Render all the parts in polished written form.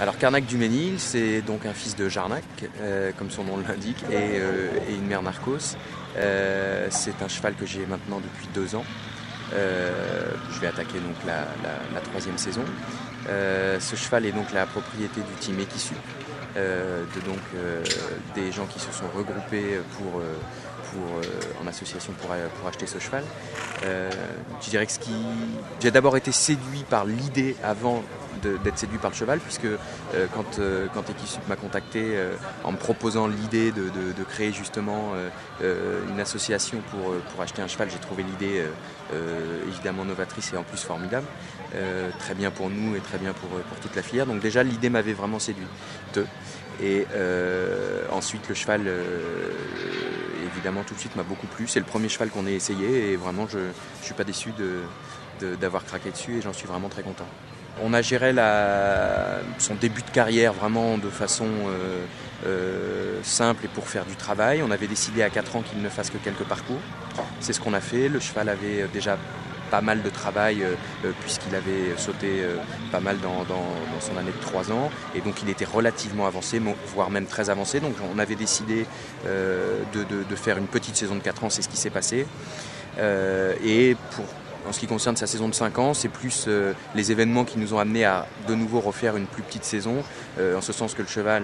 Alors Carnac du Ménil, c'est donc un fils de Jarnac, comme son nom l'indique, et une mère Narcos. C'est un cheval que j'ai maintenant depuis 2 ans. Je vais attaquer donc la troisième saison. Ce cheval est donc la propriété du team Equisup, des gens qui se sont regroupés en association pour acheter ce cheval. Je dirais que j'ai d'abord été séduit par l'idée avant d'être séduit par le cheval, puisque quand Equisup m'a contacté en me proposant l'idée de créer justement une association pour acheter un cheval, j'ai trouvé l'idée évidemment novatrice et en plus formidable, très bien pour nous et très bien pour toute la filière. Donc déjà l'idée m'avait vraiment séduit. Et ensuite le cheval évidemment tout de suite m'a beaucoup plu. C'est le premier cheval qu'on ait essayé et vraiment je ne suis pas déçu d'avoir craqué dessus et j'en suis vraiment très content. On a géré son début de carrière vraiment de façon simple et pour faire du travail. On avait décidé à 4 ans qu'il ne fasse que quelques parcours. C'est ce qu'on a fait. Le cheval avait déjà pas mal de travail puisqu'il avait sauté pas mal dans son année de 3 ans et donc il était relativement avancé, voire même très avancé. Donc on avait décidé de faire une petite saison de 4 ans, c'est ce qui s'est passé. En ce qui concerne sa saison de 5 ans, c'est plus les événements qui nous ont amenés à de nouveau refaire une plus petite saison, en ce sens que le cheval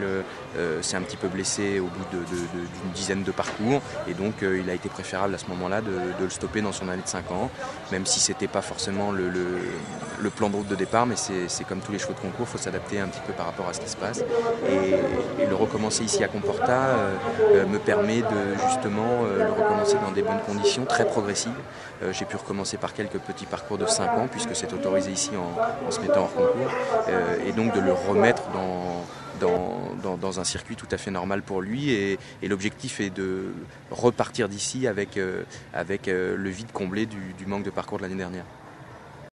s'est un petit peu blessé au bout d'une dizaine de parcours, et donc il a été préférable à ce moment-là de le stopper dans son année de 5 ans, même si c'était pas forcément le plan de route de départ, mais c'est comme tous les chevaux de concours, il faut s'adapter un petit peu par rapport à ce qui se passe. Et le recommencer ici à Comporta me permet de justement le recommencer dans des bonnes conditions, très progressives. J'ai pu recommencer par quelques petits parcours de 5 ans puisque c'est autorisé ici en se mettant hors concours et donc de le remettre dans un circuit tout à fait normal pour lui et l'objectif est de repartir d'ici avec le vide comblé du manque de parcours de l'année dernière.